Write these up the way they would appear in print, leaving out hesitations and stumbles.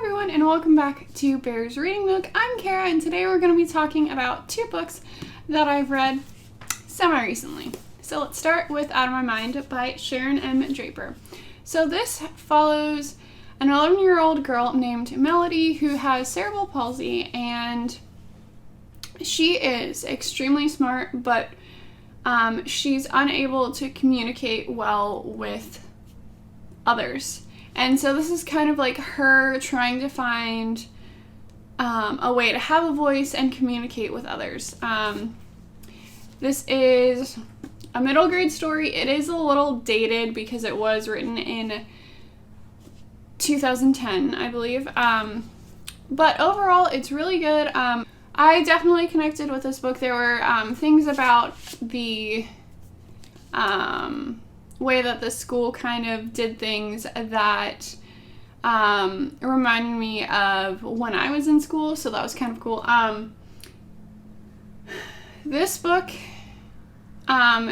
everyone, and welcome back to Bear's Reading Nook. I'm Kara, and today we're going to be talking about two books that I've read semi-recently. So let's start with Out of My Mind by Sharon M. Draper. So this follows an 11-year-old girl named Melody who has cerebral palsy, and she is extremely smart, but she's unable to communicate well with others. And so this is kind of like her trying to find a way to have a voice and communicate with others. This is a middle grade story. It is a little dated because it was written in 2010, I believe. But overall, it's really good. I definitely connected with this book. There were things about the way that the school kind of did things that reminded me of when I was in school, so that was kind of cool. This book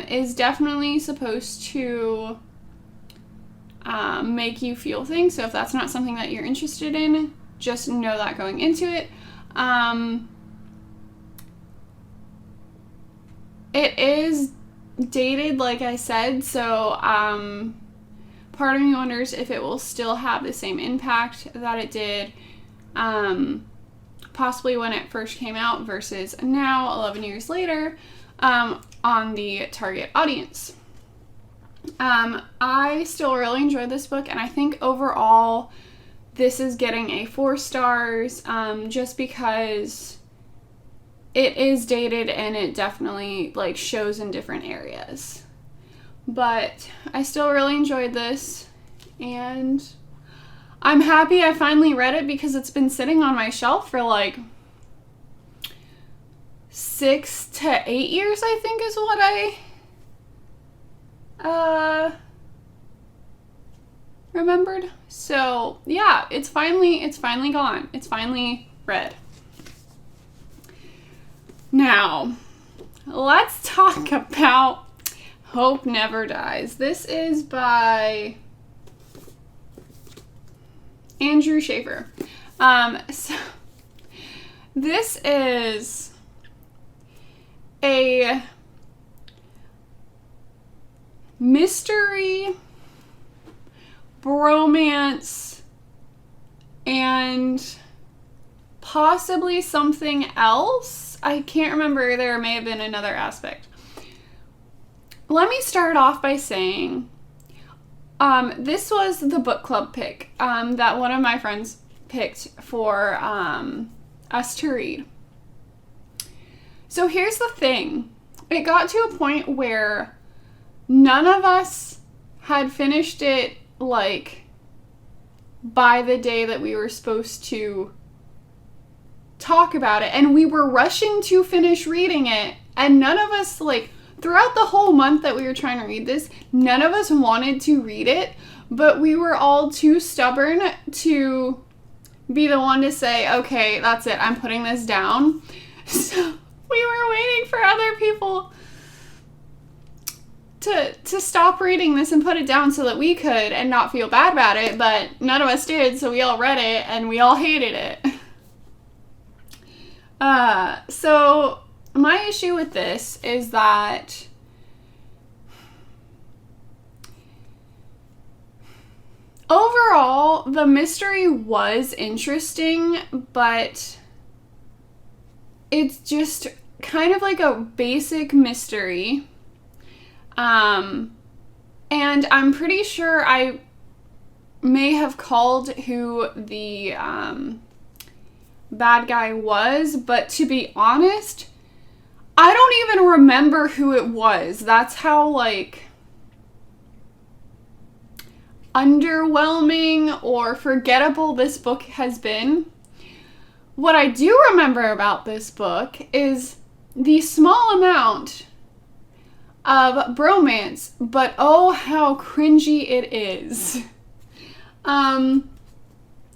is definitely supposed to make you feel things, so if that's not something that you're interested in, just know that going into it. It is dated, like I said, so part of me wonders if it will still have the same impact that it did possibly when it first came out versus now, 11 years later, on the target audience. I still really enjoyed this book, and I think overall this is getting a 4 stars just because it is dated and it definitely shows in different areas. But I still really enjoyed this, and I'm happy I finally read it because it's been sitting on my shelf for 6 to 8 years, I think is what I remembered. So yeah, it's finally gone. It's finally read. Now, let's talk about Hope Never Dies. This is by Andrew Schaefer. So this is a mystery, bromance, and possibly something else. I can't remember. There may have been another aspect. Let me start off by saying this was the book club pick that one of my friends picked for us to read. So here's the thing. It got to a point where none of us had finished it by the day that we were supposed to talk about it, and we were rushing to finish reading it, and none of us, throughout the whole month that we were trying to read this, none of us wanted to read it, but we were all too stubborn to be the one to say, okay, that's it, I'm putting this down. So we were waiting for other people to stop reading this and put it down so that we could and not feel bad about it, but none of us did, so we all read it and we all hated it. So my issue with this is that overall the mystery was interesting, but it's just kind of like a basic mystery. And I'm pretty sure I may have called who the bad guy was, but to be honest, I don't even remember who it was. That's how underwhelming or forgettable this book has been. What I do remember about this book is the small amount of bromance, but oh how cringy it is.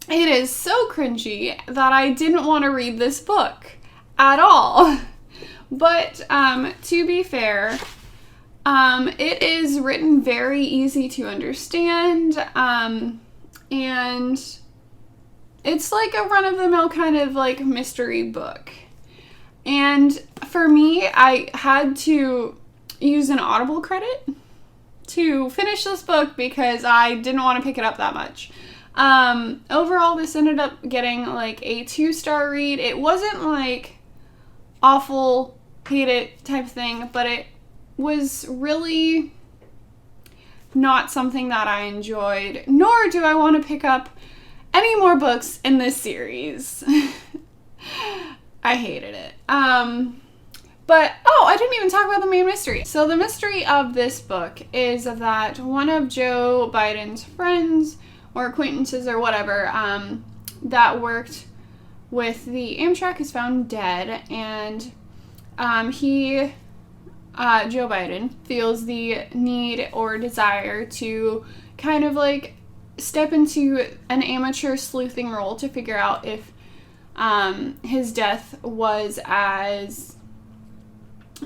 It is so cringy that I didn't want to read this book at all. But to be fair, it is written very easy to understand, and it's like a run-of-the-mill kind of like mystery book. And for me, I had to use an Audible credit to finish this book because I didn't want to pick it up that much. Overall, this ended up getting like a 2-star read. It wasn't like awful, hate it type thing, but it was really not something that I enjoyed, nor do I want to pick up any more books in this series. I hated it. But, I didn't even talk about the main mystery. So the mystery of this book is that one of Joe Biden's friends or acquaintances or whatever that worked with the Amtrak is found dead, and Joe Biden feels the need or desire to kind of like step into an amateur sleuthing role to figure out if his death was as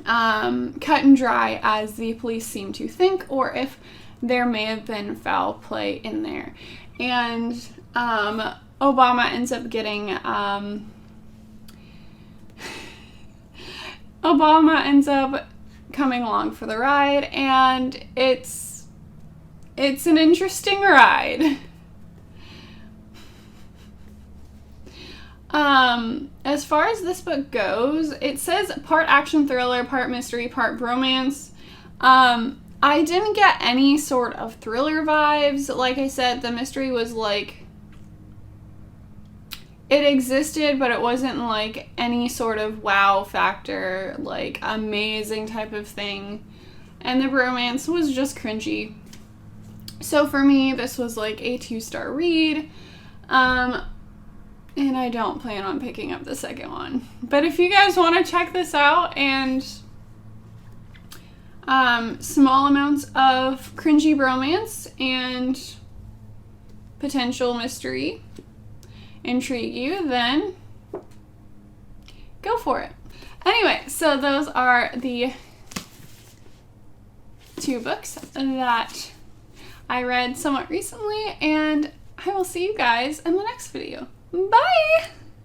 cut and dry as the police seem to think, or if there may have been foul play in there. And Obama ends up getting coming along for the ride, and it's an interesting ride. As far as this book goes, it says part action thriller, part mystery, part bromance. I didn't get any sort of thriller vibes. Like I said, the mystery was like, it existed, but it wasn't like any sort of wow factor, like amazing type of thing. And the romance was just cringy. So for me, this was like a 2-star read. And I don't plan on picking up the second one. But if you guys want to check this out and small amounts of cringy bromance and potential mystery intrigue you, then go for it. Anyway, so those are the 2 books that I read somewhat recently, and I will see you guys in the next video. Bye!